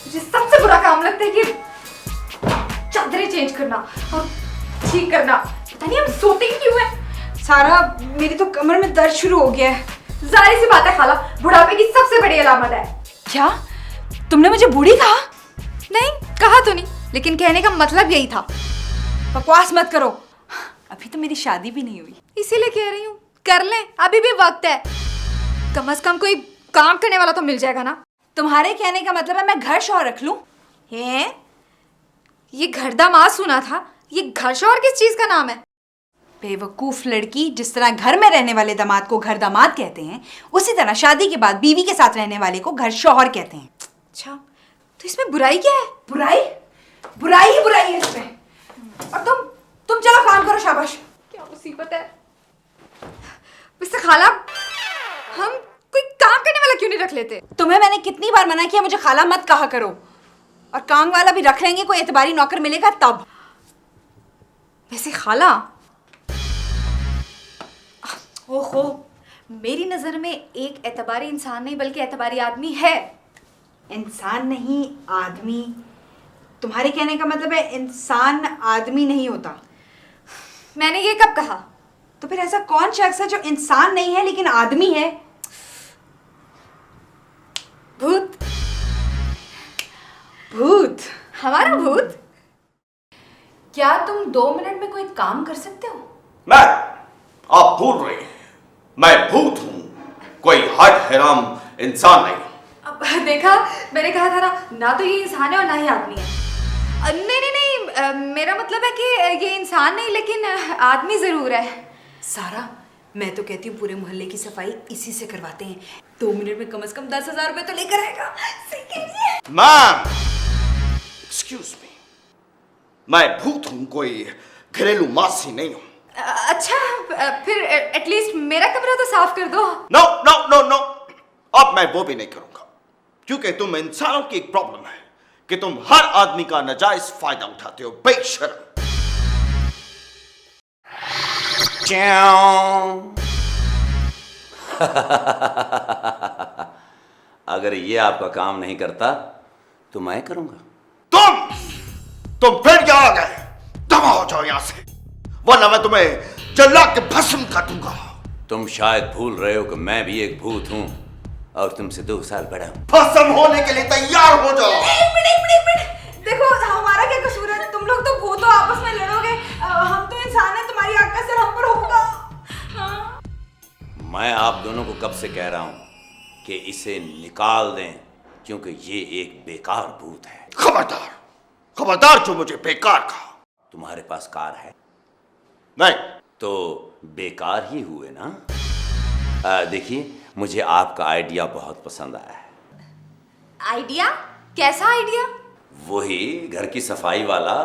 मुझे सबसे बुरा काम लगता है कि चादरें चेंज करना और ठीक करना। पता नहीं हम सोते ही क्यों हैं। सारा, मेरी तो कमर में दर्द शुरू हो गया है। जाहिर सी बात है खाला, बुढ़ापे की सबसे बड़ी अलामत है। क्या तुमने मुझे बूढ़ी कहा? नहीं कहा तो नहीं, लेकिन कहने का मतलब यही था। बकवास मत करो, अभी तो मेरी शादी भी नहीं हुई। इसीलिए कह रही हूँ कर लें, अभी भी वक्त है। कम से कम कोई काम करने वाला तो मिल जाएगा ना। तुम्हारे कहने का मतलब है मैं घर शौहर रख लूं? हैं? ये घर दामाद सुना था, ये घर शौहर किस चीज का नाम है? बेवकूफ लड़की, जिस तरह घर में रहने वाले दामाद को घर दामाद कहते हैं, उसी तरह शादी के बाद बीवी के साथ रहने वाले को घर शौहर कहते हैं। अच्छा, तो इसमें बुराई क्या है? बुराई? बुराई ही बुराई है इसमें। और तुम चलो काम करो, शाबाश। क्या मुसीबत है। वैसे खाला, हम कोई काम करने वाला क्यों नहीं रख लेते? तुम्हें मैंने कितनी बार मना किया मुझे खाला मत कहा करो। और काम वाला भी रख लेंगे, कोई एतबारी नौकर मिलेगा तब। वैसे खाला, ओहो, मेरी नजर में एक एतबारी इंसान नहीं बल्कि एतबारी आदमी है। इंसान नहीं, आदमी। तुम्हारे कहने का मतलब है इंसान आदमी नहीं होता। मैंने ये कब कहा? तो फिर ऐसा कौन शख्स है जो इंसान नहीं है लेकिन आदमी है? भूत। भूत? हमारा भूत। क्या तुम 2 मिनट में कोई काम कर सकते हो? मैं? आप भूल रहे हैं, मैं भूत हूं, कोई हट हराम इंसान नहीं। अब देखा, मैंने कहा था ना तो ये इंसान है और ना ही आदमी है। नहीं नहीं नहीं, मेरा मतलब है कि ये इंसान नहीं लेकिन आदमी जरूर है। सारा, मैं तो कहती हूँ पूरे मोहल्ले की सफाई इसी से करवाते हैं। 2 मिनट में कम से कम 10,000 रुपए तो लेकर आएगा। सही कह रही है। मैम, एक्सक्यूज मी, मैं भूत हूं, कोई घरेलू मासी नहीं हूं। अच्छा, फिर एटलीस्ट मेरा कमरा तो साफ कर दो। नो नो नो नो, अब मैं वो भी नहीं करूंगा, क्योंकि तुम इंसानों की एक प्रॉब्लम है कि तुम हर आदमी का नाजायज फायदा उठाते हो, बेशर्म। अगर ये आपका काम नहीं करता तो मैं करूंगा। तुम फिर क्या आ गए? दबा हो जाओ यहां से, वरना मैं तुम्हें जला के भस्म कर दूंगा। तुम शायद भूल रहे हो कि मैं भी एक भूत हूं और तुमसे 2 साल बड़ा हूं। भस्म होने के लिए तैयार हो जाओ। एक मिनट। देखो, हमारा क्या कसूर है? तुम लोग तो भूत हो, आपस में लड़ोगे। हम तो इंसान हैं, तुम्हारी आंख का सिर हम पर होगा। हाँ। मैं आप दोनों को कब से कह रहा हूं कि इसे निकाल दें, क्योंकि ये एक बेकार भूत है। खबरदार, खबरदार जो मुझे बेकार कहा। तुम्हारे पास कार है? नहीं। तो बेकार ही हुए ना। देखिए, मुझे आपका आइडिया बहुत पसंद आया है। आइडिया? कैसा आइडिया? वही घर की सफाई वाला।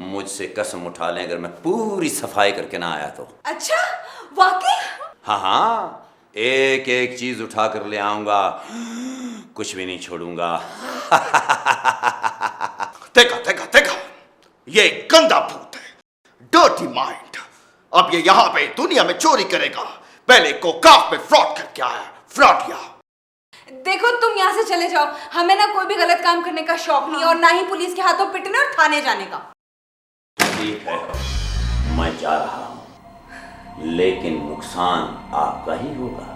मुझसे कसम उठा लें अगर मैं पूरी सफाई करके ना आया तो। अच्छा, वाकई? हाँ हाँ, एक एक चीज उठा कर ले आऊंगा, कुछ भी नहीं छोड़ूंगा। देखा, ये गंदा भूत है, डर्टी माइंड। अब ये यहाँ पे दुनिया में चोरी करेगा, पहले कोकाफ में फ्रॉड करके आया, फ्रॉडिया। देखो, तुम यहाँ से चले जाओ। हमें ना कोई भी गलत काम करने का शौक नहीं है, और ना ही पुलिस के हाथों पिटने और थाने जाने का। ठीक है, मैं जा रहा हूं, लेकिन नुकसान आपका ही होगा।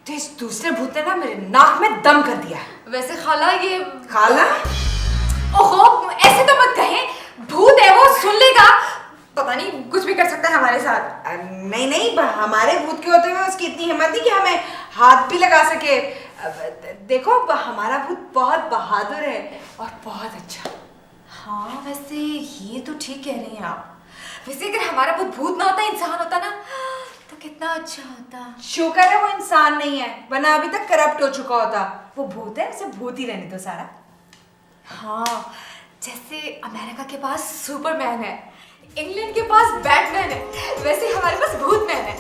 तो इस दूसरे भूत ने ना मेरे नाक में दम कर दिया है। वैसे खाला, ये खाला? ओहो, ऐसे तो मत कहें, भूत है वो, सुन लेगा। पता नहीं कुछ भी कर सकता है हमारे साथ। नहीं, हमारे भूत के होते हुए उसकी इतनी हिम्मत नहीं कि हमें हाथ भी लगा सके। देखो, हमारा भूत बहुत बहादुर है और बहुत अच्छा। हाँ, वैसे ये तो ठीक कह रही हैं आप। वैसे अगर हमारा भूत ना होता, इंसान होता ना, तो कितना अच्छा होता। शुक्र है वो इंसान नहीं है, वरना अभी तक करप्ट हो चुका होता। वो भूत है, उसे भूत ही रहने दो सारा। हाँ, जैसे अमेरिका के पास सुपरमैन है, इंग्लैंड के पास बैटमैन है, वैसे हमारे पास भूतमैन है।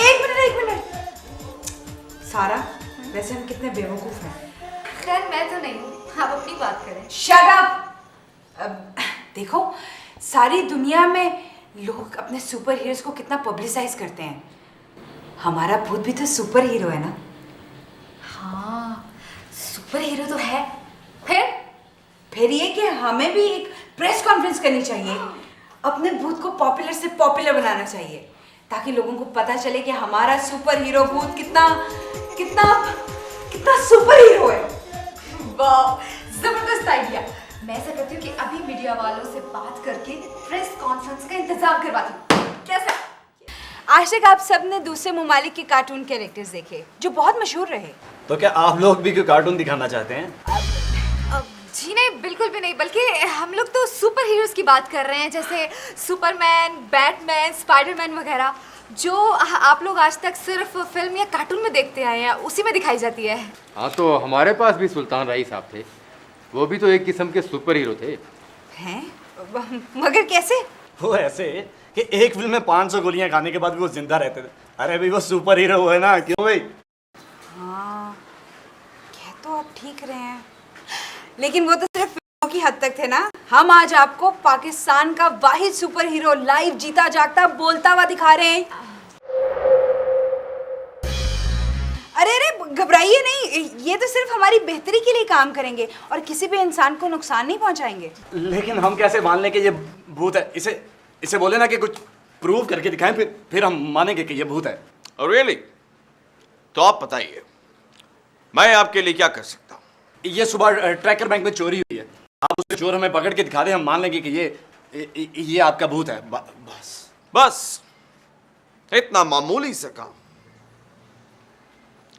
एक मिनट सारा, वैसे हम कितने बेवकूफ हैं। खैर, मैं तो नहीं हूँ, आप अपनी बात करें। Shut up. देखो, सारी दुनिया में लोग अपने सुपर हीरोज को कितना पब्लिसाइज करते हैं। हमारा भूत भी तो सुपर हीरो है ना। हाँ, सुपर हीरो तो है। फिर ये कि हमें भी एक प्रेस कॉन्फ्रेंस करनी चाहिए, अपने भूत को पॉपुलर से पॉपुलर बनाना चाहिए, ताकि लोगों को पता चले कि हमारा सुपर हीरो भूत कितना कितना कितना सुपर हीरो है। वाह, जबरदस्त आइडिया। मैं ऐसा करती हूँ कि अभी मीडिया वालों से बात करके प्रेस कॉन्फ्रेंस का इंतजाम करवाती हूँ। कैसा? आज तक आप सब ने दूसरे ममालिक के कार्टून कैरेक्टर्स देखे जो बहुत मशहूर रहे। तो क्या आप लोग भी कोई कार्टून दिखाना चाहते हैं? जी नहीं, बिल्कुल भी नहीं, बल्कि हम लोग तो सुपर हीरोज की बात कर रहे हैं, जैसे सुपरमैन, बैटमैन, स्पाइडरमैन वगैरह, जो आप लोग आज तक सिर्फ फिल्म या कार्टून में देखते आए हैं, उसी में दिखाई जाती है। हाँ, तो हमारे पास भी सुल्तान राई साहब थे, वो भी तो एक किस्म के सुपर हीरो थे। हैं? मगर कैसे? वो ऐसे कि एक फिल्म में 500 गोलियां खाने के बाद भी वो जिंदा रहते थे। अरे भाई वो सुपर हीरो है ना, क्यों भाई? हाँ, कह तो आप ठीक रहे हैं, लेकिन वो तो सिर्फ फिल्मों की हद तक थे ना। हम आज आपको पाकिस्तान का वाहिद सुपर हीरो लाइव जीता जागता बोलता हुआ दिखा रहे हैं। अरे घबराइए नहीं, ये तो सिर्फ हमारी बेहतरी के लिए काम करेंगे और किसी भी इंसान को नुकसान नहीं पहुंचाएंगे। लेकिन हम कैसे मान लें कि ये भूत है? इसे बोले ना कि कुछ प्रूव करके दिखाएं, फिर हम मानेंगे कि ये भूत है। रियली? तो आप बताइए, मैं आपके लिए क्या कर सकता हूँ? ये सुबह ट्रैकर बैंक में चोरी हुई है, आप उसके चोर हमें पकड़ के दिखा दें, हम मान लेंगे कि ये आपका भूत है। बस इतना मामूली सा काम।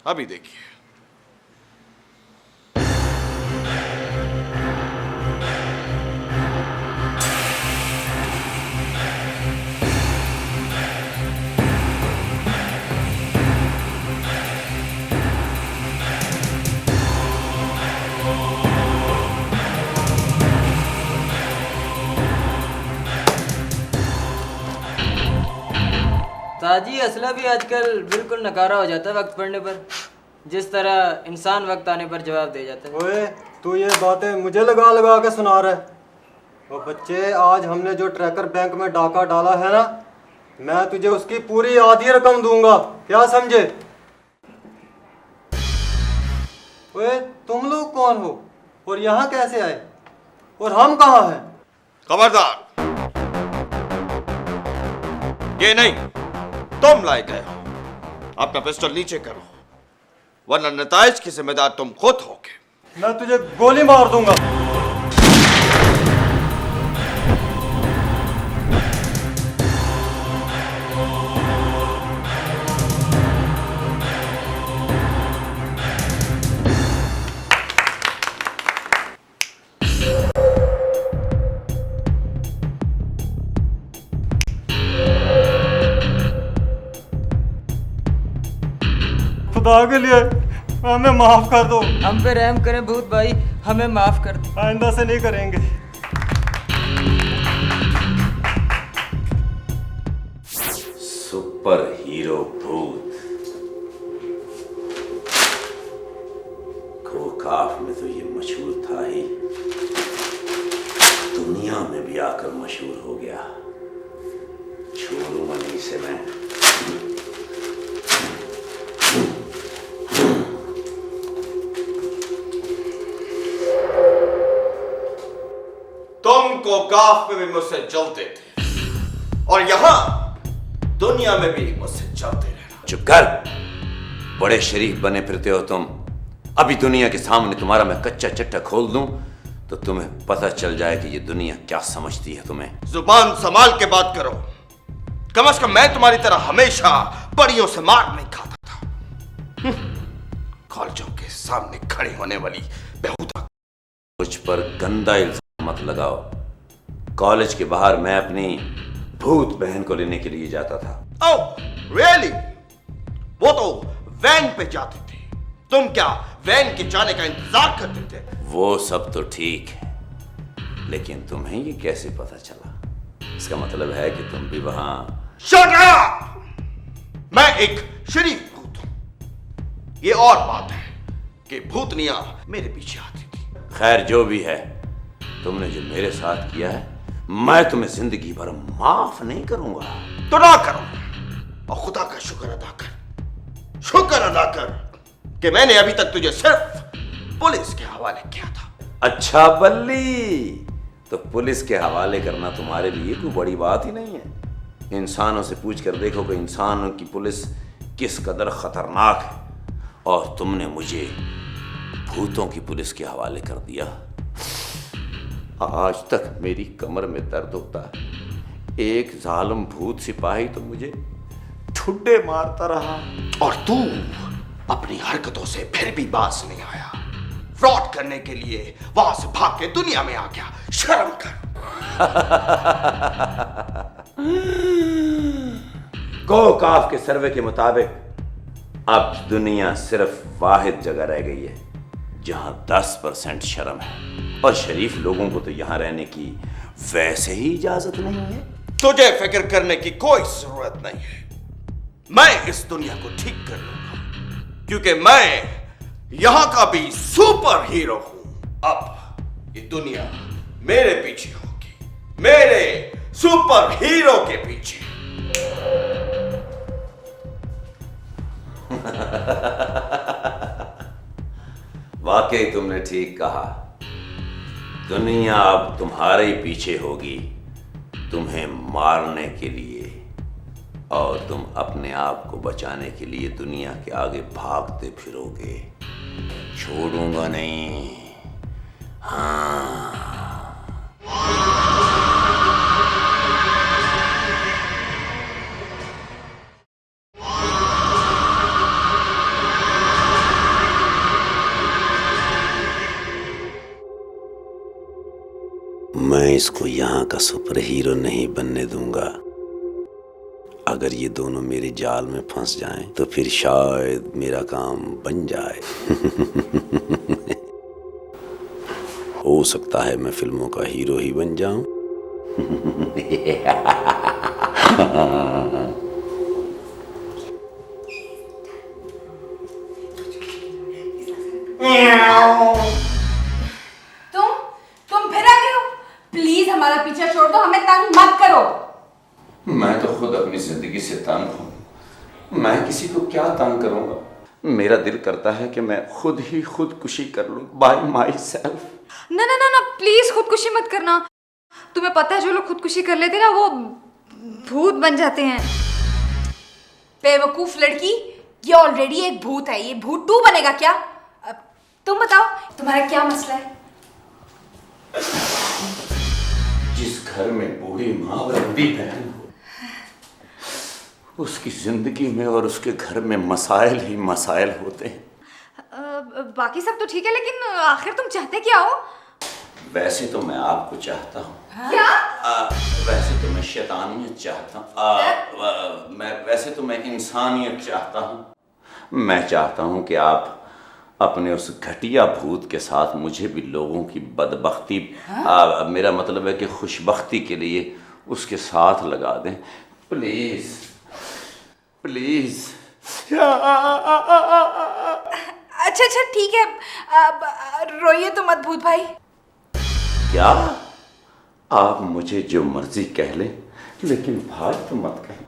अभी देखिए। ताजी असला भी आजकल बिल्कुल नकारा हो जाता है वक्त पड़ने पर, जिस तरह इंसान वक्त आने पर जवाब दे जाता है। ओए, तू ये बातें मुझे लगा लगा के सुना रहा है। और बच्चे, आज हमने जो ट्रैकर बैंक में डाका डाला है ना, मैं तुझे उसकी पूरी आधी रकम दूंगा, क्या समझे? ओए, तुम लोग कौन हो और यहाँ कैसे आए और हम कहाँ हैं? खबरदार, ये नहीं, तुम लाए गए हो। अपना पिस्टल नीचे करो, वरना नताइज की जिम्मेदार तुम खुद होगे। मैं तुझे गोली मार दूंगा। खुदा के लिए हमें माफ कर दो। हम पे रहम करें भूत भाई, हमें माफ कर दो। आइंदा से नहीं करेंगे। सुपर हीरो भूत खौकाफ में तो ये मशहूर था ही, दुनिया में भी आकर मशहूर हो गया। छोड़ू मनी से मैं। तुम कोकाफ में भी मुझसे जलते थे और यहां दुनिया में भी मुझसे जलते रहना। चुप कर, बड़े शरीफ बने फिरते हो तुम। अभी दुनिया के सामने तुम्हारा मैं कच्चा चट्टा खोल दूं तो तुम्हें पता चल जाए कि ये दुनिया क्या समझती है तुम्हें। जुबान संभाल के बात करो। कम से कम मैं तुम्हारी तरह हमेशा परियों से मार नहीं खाता था। कॉलेजों के सामने खड़े होने वाली बेहुदा। मुझ पर गंदा इल्जाम मत लगाओ। कॉलेज के बाहर मैं अपनी भूत बहन को लेने के लिए जाता था। ओह, रियली? वो तो वैन पे जाते थे, तुम क्या वैन के जाने का इंतजार करते थे? वो सब तो ठीक है, लेकिन तुम्हें ये कैसे पता चला? इसका मतलब है कि तुम भी वहां। Shut up! मैं एक शरीफ भूत हूं। ये और बात है कि भूतनियां मेरे पीछे आती थी। खैर जो भी है, तुमने जो मेरे साथ किया है मैं तुम्हें जिंदगी भर माफ नहीं करूंगा। तो ना करो, और खुदा का शुक्र अदा कर कि मैंने अभी तक तुझे सिर्फ पुलिस के हवाले किया था। अच्छा बल्ली, तो पुलिस के हवाले करना तुम्हारे लिए कोई बड़ी बात ही नहीं है। इंसानों से पूछ कर देखो कि इंसानों की पुलिस किस कदर खतरनाक है, और तुमने मुझे भूतों की पुलिस के हवाले कर दिया। आज तक मेरी कमर में दर्द होता है। एक जालिम भूत सिपाही तो मुझे ठुड्डे मारता रहा, और तू अपनी हरकतों से फिर भी बाज नहीं आया। फ्रॉड करने के लिए वहां से भाग के दुनिया में आ गया। शर्म कर। कोकाफ के सर्वे के मुताबिक अब दुनिया सिर्फ वाहिद जगह रह गई है जहां 10% शर्म है, और शरीफ लोगों को तो यहां रहने की वैसे ही इजाजत नहीं है। तुझे फिक्र करने की कोई जरूरत नहीं है। मैं इस दुनिया को ठीक कर लूंगा, क्योंकि मैं यहां का भी सुपर हीरो हूं। अब ये दुनिया मेरे पीछे होगी, मेरे सुपर हीरो के पीछे। वाकई तुमने ठीक कहा। दुनिया अब तुम्हारे ही पीछे होगी, तुम्हें मारने के लिए, और तुम अपने आप को बचाने के लिए दुनिया के आगे भागते फिरोगे। छोड़ूंगा नहीं। हाँ। मैं इसको यहाँ का सुपर हीरो नहीं बनने दूंगा। अगर ये दोनों मेरे जाल में फंस जाएं, तो फिर शायद मेरा काम बन जाए। हो सकता है मैं फिल्मों का हीरो ही बन जाऊं। तुम फिर आ गए हो। प्लीज हमारा पीछा छोड़ दो, हमें तंग मत करो। मैं तो खुद अपनी जिंदगी से तंग हूं। मैं किसी को क्या तंग करूंगा? मेरा दिल करता है कि मैं खुद ही खुदकुशी कर लूं बाय माई सेल्फ। ना ना ना ना, प्लीज खुदकुशी मत करना। तुम्हें पता है जो लोग खुदकुशी कर लेते हैं ना, वो भूत बन जाते हैं। बेवकूफ लड़की, ये ऑलरेडी एक भूत है, ये भूत तू बनेगा क्या? तुम बताओ, तुम्हारा क्या मसला है? जिस घर में बूढ़ी माँ और अंधी बहन हो, उसकी जिंदगी में और उसके घर में मसाइल ही मसाइल होते हैं। बाकी सब तो ठीक है, लेकिन आखिर तुम चाहते क्या हो? वैसे तो मैं आपको चाहता हूँ। क्या? वैसे तो मैं शैतानियत चाहता हूँ। वैसे तो मैं इंसानियत चाहता हूँ। मैं चाहता हूँ कि आप अपने उस घटिया भूत के साथ मुझे भी लोगों की बदबख्ती, मेरा मतलब है कि खुशबख्ती के लिए उसके साथ लगा दें। Please please. अच्छा अच्छा ठीक है, रोइए तो मत भूत भाई। क्या? आप मुझे जो मर्जी कह लें, लेकिन भाई तो मत कहें।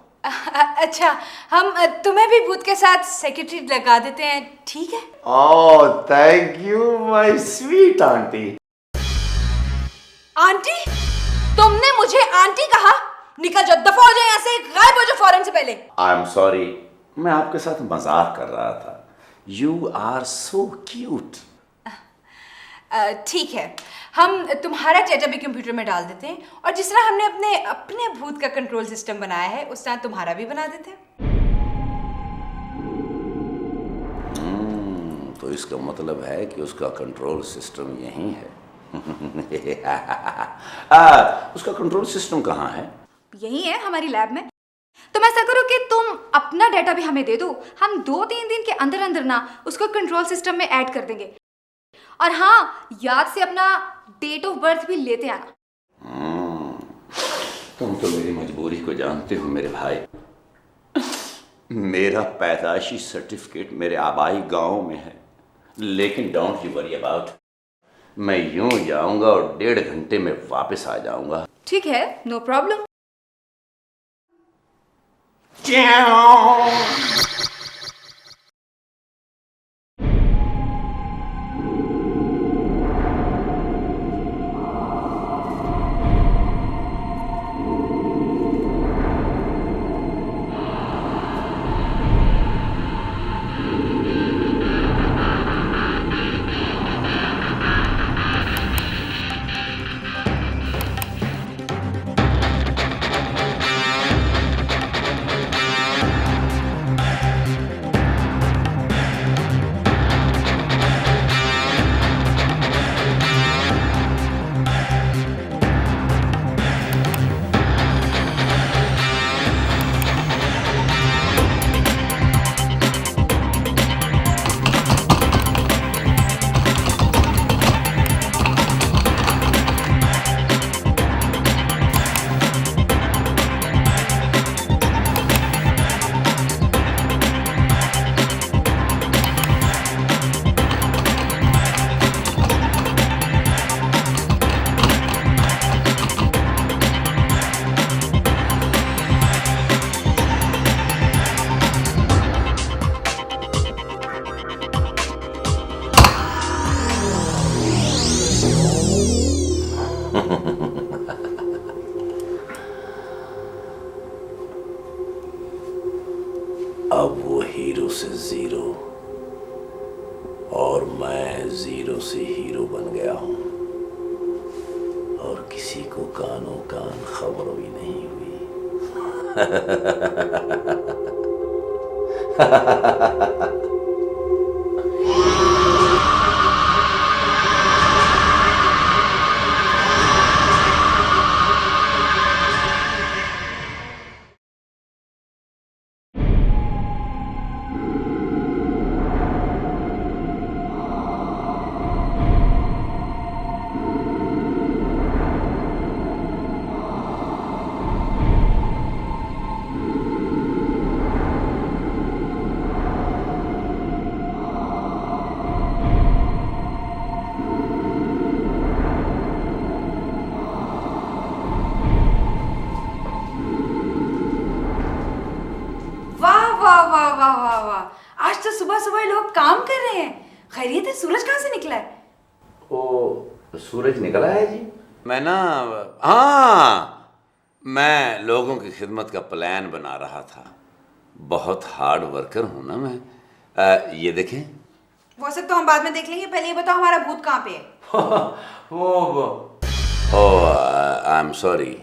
अच्छा, हम तुम्हें भी भूत के साथ सेक्रेटरी लगा देते हैं, ठीक है? Oh thank you my sweet aunty. Aunty? तुमने मुझे आंटी कहा? निकल जाओ, दफा हो जाए यहाँ से, गायब हो जाओ फौरन से पहले। आई एम सॉरी, मैं आपके साथ मजाक कर रहा था। You are so cute. ठीक है, हम तुम्हारा चेहरा भी कंप्यूटर में डाल देते हैं, और जिस तरह हमने अपने अपने भूत का कंट्रोल सिस्टम बनाया है, उस तरह तुम्हारा भी बना देते हैं। तो इसका मतलब है कि उसका कंट्रोल सिस्टम यही है। उसका कंट्रोल सिस्टम कहाँ है? यही है हमारी लैब में। तुम ऐसा करो कि तुम अपना डाटा भी हमें दे दो, हम 2-3 दिन के अंदर अंदर ना उसको कंट्रोल सिस्टम में ऐड कर देंगे। और हाँ, याद से अपना डेट ऑफ बर्थ भी लेते आना। तुम तो मेरी मजबूरी को जानते हो मेरे भाई। मेरा पैदाइशी सर्टिफिकेट मेरे आबाई गांव में है, लेकिन डोंट यू वरी अबाउट। मैं यूं जाऊंगा और 1.5 घंटे में वापस आ जाऊंगा। ठीक है, नो प्रॉब्लम। अब वो हीरो से जीरो और मैं जीरो से हीरो बन गया हूं और किसी को कानों कान खबर भी नहीं हुई। वाह वाह वाह वाह वाह वाह, आज तो सुबह सुबह लोग काम कर रहे हैं। खैरियत है? सूरज कहाँ से निकला है? ओ सूरज निकला है जी। मैं ना, हाँ, मैं लोगों की खिदमत का प्लान बना रहा था। बहुत हार्ड वर्कर हूं ना मैं। ये देखें। वो सब तो हम बाद में देख लेंगे, पहले ये बताओ हमारा भूत कहाँ पे है? वो ओ आई एम सॉरी,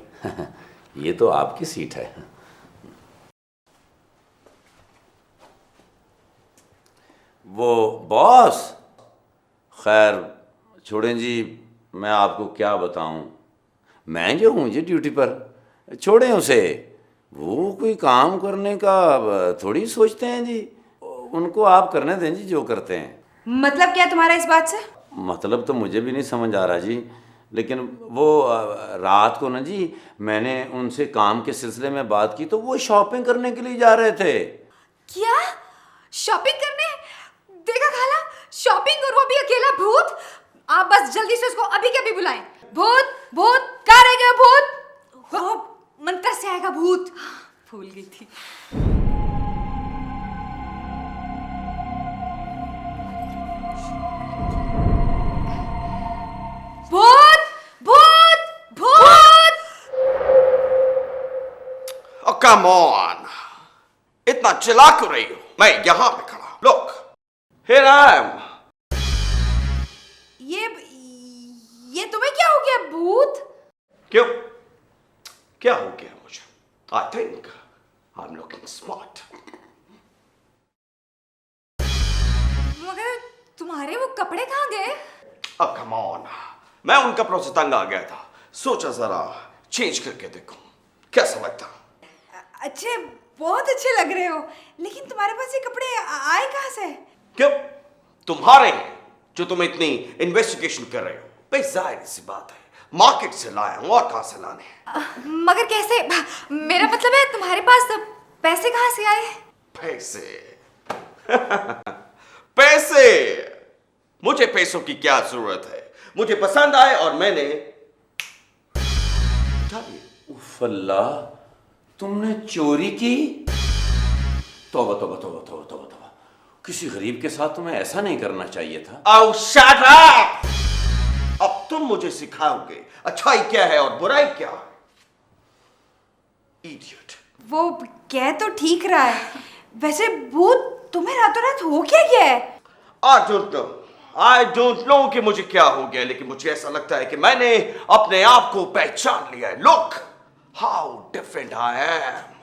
ये तो आपकी सीट है। वो बॉस, खैर छोड़ें जी, मैं आपको क्या बताऊं। मैं जो हूं जी ड्यूटी पर, छोड़ें उसे। वो कोई काम करने का थोड़ी सोचते हैं जी, उनको आप करने दें जी जो करते हैं। मतलब क्या तुम्हारा इस बात से? मतलब तो मुझे भी नहीं समझ आ रहा जी, लेकिन वो रात को ना जी मैंने उनसे काम के सिलसिले में बात की तो वो शॉपिंग करने के लिए जा रहे थे। क्या? शॉपिंग करने? देखा खाला, शॉपिंग और वो भी अकेला भूत। आप बस जल्दी से उसको अभी के अभी बुलाएं। भूत भूत, कहाँ रह गया भूत? वो मंत्र से आएगा भूत। भूल गई थी। भूत भूत भूत। Oh, come on! इतना चिल्ला क्यों रही हो? मैं यहां पे खड़ा। Look, here I am. ये तुम्हें क्या हो गया भूत? क्यों? क्या हो गया मुझे? I think I'm looking smart. मगर तुम्हारे वो कपड़े कहाँ गए? Oh, come on. मैं उन कपड़ों से तंग आ गया था, सोचा जरा चेंज करके देखूं कैसा लगता। अच्छे, बहुत अच्छे लग रहे हो, लेकिन तुम्हारे पास ये कपड़े आए कहाँ से? क्यों? तुम्हारे हैं जो तुम इतनी इन्वेस्टिगेशन कर रहे हो। भाई जाहिर सी बात है, मार्केट से लाया हूं, और कहां से लाने हैं। मगर कैसे? मेरा मतलब है तुम्हारे पास पैसे कहाँ से आए? पैसे? पैसे? मुझे पैसों की क्या जरूरत है? मुझे पसंद आए और मैंने अस्तगफुरुल्लाह, तुमने चोरी की? तौबा तौबा तौबा तौबा तौबा तौबा, किसी गरीब के साथ तुम्हें ऐसा नहीं करना चाहिए था। Oh, shut up! अब तुम मुझे सिखाओगे अच्छाई क्या है और बुराई क्या? Idiot. वो कह तो ठीक रहा है, वैसे भूत तुम्हें रातों रात हो क्या गया है? I don't know कि मुझे क्या हो गया, लेकिन मुझे ऐसा लगता है कि मैंने अपने आप को पहचान लिया है। Look how different I am.